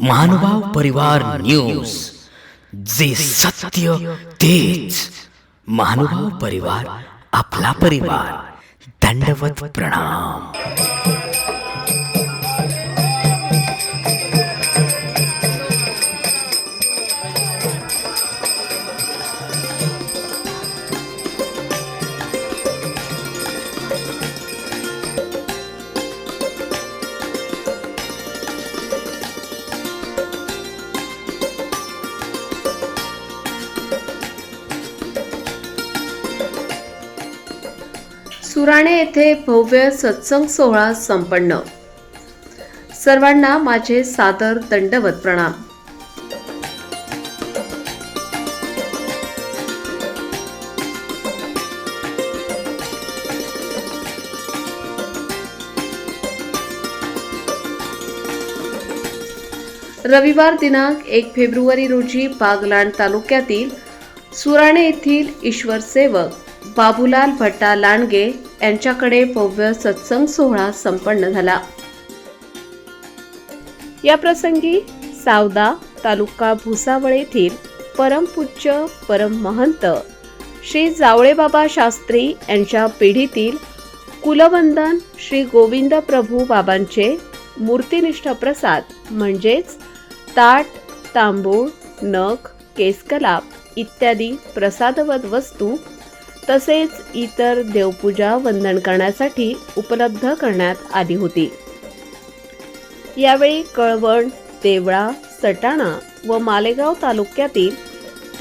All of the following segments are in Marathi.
महानुभाव परिवार न्यूज, जे सत्य तेच. महानुभाव परिवार, आपला परिवार. दंडवत प्रणाम. सुराणे येथे भव्य सत्संग सोहळा संपन्न. सर्वांना माझे सादर दंडवत प्रणाम. रविवार दिनांक 1 फेब्रुवारी रोजी बागलाण तालुक्यातील सुराणे येथील ईश्वर सेवक बाबूलाल भट्टा लांडगे यांच्याकडे भव्य सत्संग सोहळा संपन्न झाला. या प्रसंगी सावदा तालुका भुसावळ येथील परमपूज्य परममहंत श्री जावळेबाबा शास्त्री यांच्या पिढीतील कुलवंदन श्री गोविंद प्रभू बाबांचे मूर्तिनिष्ठ प्रसाद म्हणजेच ताट, तांबूळ, नख, केसकलाप इत्यादी प्रसादवत वस्तू तसेच इतर देवपूजा वंदन करण्यासाठी उपलब्ध करण्यात आली होती. यावेळी कळवण, देवळा, सटाणा व मालेगाव तालुक्यातील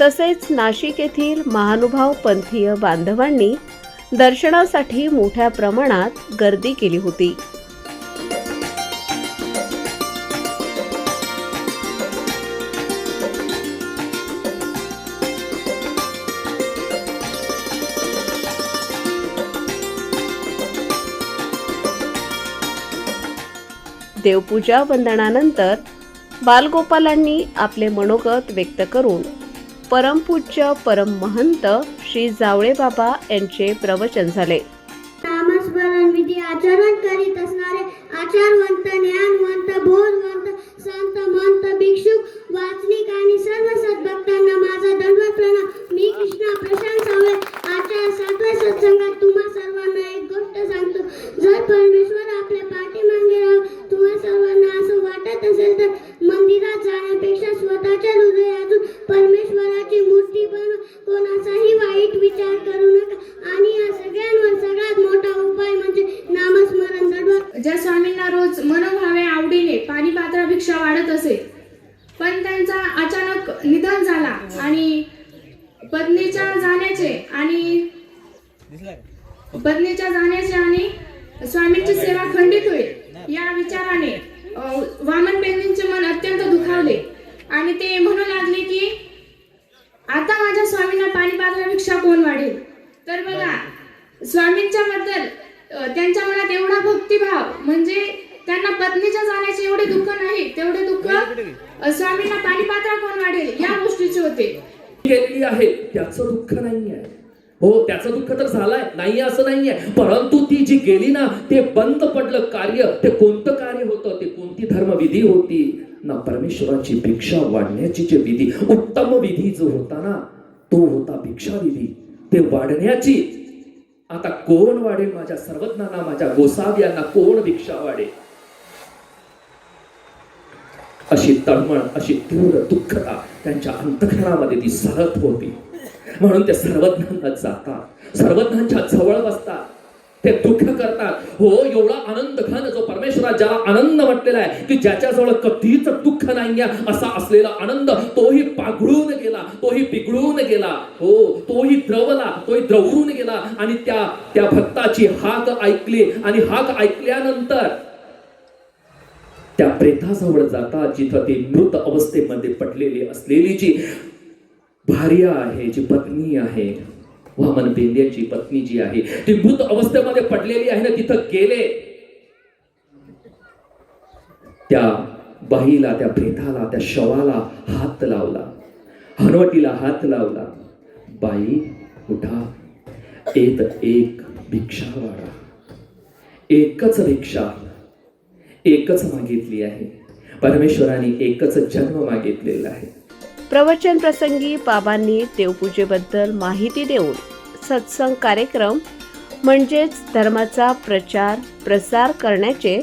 तसेच नाशिक येथील महानुभाव पंथीय बांधवांनी दर्शनासाठी मोठ्या प्रमाणात गर्दी केली होती. देवपूजा वंदनानंतर बालगोपालांनी आपले मनोगत व्यक्त करून परमपूज्य परममहंत श्री जावळेबाबा यांचे प्रवचन झाले. नामस्मरण विधी आचरण करीत असणारे आचारवंत, ज्ञानवंत, बोधवंत, संत, महंत, भिक्षुक, वाचनिक आणि सर्व सद्भक्तांना माझा दंडवत प्रणाम. मी कृष्णा प्रशांत सावळे, आजच्या 7व्या सत्संगात तुम्हा सर्वांना एक गोष्ट सांगतो. जर परमेश्वर आपल्या पाठीमागे राहून तुम्हा सर्वांना असं वाटत असेल तर मंदिरात जाण्यापेक्षा स्वतःच्या हृदयातून परमेश्वराची मूर्ती बनवून कोणाचाही वाईट विचार करू नका. आणि या सगळ्यांवर सगळ्यात मोठा उपाय म्हणजे नामस्मरण दंडवत. ज्या स्वामींना रोज मनोभावे आवडीने पाणीपात्राभिक्षा वाढत असे, पण त्यांचा अचानक निधन झाला आणि पत्नीच्या जाण्याचे आणि स्वामींची सेवा खंडित होईल या विचाराने वामन बेंदूंचे मन अत्यंत दुखावले आणि ते म्हणू लागले की आता माझ्या स्वामींना पाणीपात्राभिक्षा कोण वाढेल. तर बघा, स्वामींच्या बद्दल त्यांच्या मनात एवढा भक्तिभाव, म्हणजे त्यांना पत्नीच्या जाण्याचे एवढे दुःख नाही तेवढे दुःख स्वामींना पाणीपात्रा कोण वाढेल या गोष्टीचे होते. गेलेली आहे त्याचं दुःख नाहीये. हो, त्याचं दुःख तर झालंय, नाही असं नाहीये, परंतु ती जी गेली ना, ते बंद पडलं कार्य. ते कोणतं कार्य होतं, ते कोणती धर्मविधी होती ना, परमेश्वराची भिक्षा वाढण्याची जी विधी, उत्तम विधी जो होता ना, तो होता भिक्षा विधी. ते वाढण्याची आता कोण वाढेल? माझ्या सर्वज्ञांना, माझ्या गोसाव्यांना कोण भिक्षा वाढेल? अशी तळमळ, अशी तीव्र दुःखता त्यांच्या अंतःकरणामध्ये ती सरत होती. म्हणून ते सर्वज्ञांना जातात, सर्वज्ञांच्या जवळ बसतात, ते दुःख करतात. हो, एवढा आनंद घन जो परमेश्वरा ज्याला आनंद म्हटलेला आहे की ज्याच्याजवळ कधीच दुःख नाहीये, असा असलेला आनंद तोही पाघळून गेला, तोही पिघळून गेला. हो, तोही द्रवला, तोही द्रवरून गेला. आणि त्या भक्ताची हाक ऐकली आणि हाक ऐकल्यानंतर त्या प्रेताजवळ जातात, जिथं ती मृत अवस्थेमध्ये पडलेली असलेली जी भार्या आहे, जी पत्नी आहे, वामन बेंद्याची पत्नी जी आहे, ती मृत अवस्थेमध्ये पडलेली आहे ना, तिथं गेले. त्या बाईला, त्या प्रेताला, त्या शवाला हात लावला, हनवटीला हात लावला. बाई उठा, एक भिक्षा वाढा. एकच भिक्षा, एकच मागितली आहे. परमेश्वराने एकच जन्म मागितलेला आहे. प्रवचन प्रसंगी बाबांनी देवपूजेबद्दल माहिती देऊन सत्संग कार्यक्रम म्हणजेच धर्माचा प्रचार प्रसार करण्याचे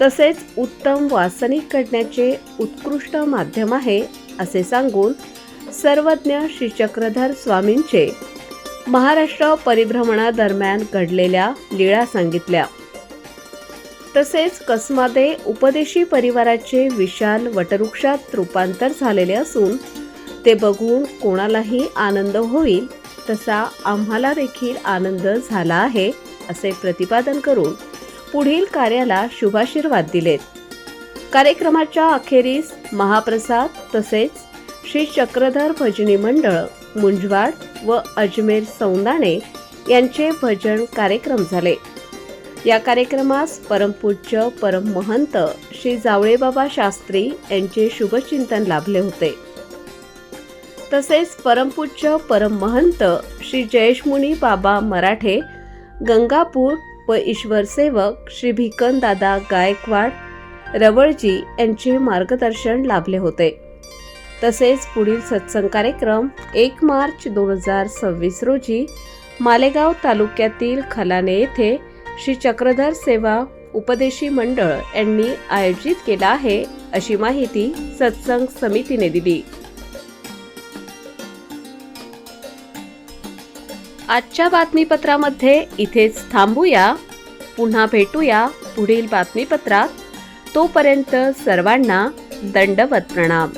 तसेच उत्तम वासनिक घडण्याचे उत्कृष्ट माध्यम आहे असे सांगून सर्वज्ञ श्री चक्रधर स्वामींचे महाराष्ट्र परिभ्रमणादरम्यान घडलेल्या लीळा सांगितल्या. तसेच कसमादे उपदेशी परिवाराचे विशाल वटवृक्षात रूपांतर झालेले असून ते बघून कोणालाही आनंद होईल तसा आम्हाला देखील आनंद झाला आहे असे प्रतिपादन करून पुढील कार्याला शुभाशीर्वाद दिलेत. कार्यक्रमाच्या अखेरीस महाप्रसाद तसेच श्री चक्रधर भजनी मंडळ मुंजवाड व अजमेर सौंदाणे यांचे भजन कार्यक्रम झाले. या कार्यक्रमास परमपूज्य परममहंत श्री जावळेबाबा शास्त्री यांचे शुभचिंतन लाभले होते. तसेच परमपूज्य परममहंत श्री जयेशमुनी बाबा मराठे गंगापूर व ईश्वर सेवक श्री भिकन दादा गायकवाड रवळजी यांचे मार्गदर्शन लाभले होते. तसेच पुढील सत्संग कार्यक्रम 1 मार्च 2026 रोजी मालेगाव तालुक्यातील खलाने येथे श्री चक्रधर सेवा उपदेशी मंडळ यांनी आयोजित केला आहे अशी माहिती सत्संग समितीने दिली. आजच्या बातमीपत्रामध्ये इथेच थांबूया. पुन्हा भेटूया पुढील बातमीपत्रात. तोपर्यंत सर्वांना दंडवत प्रणाम.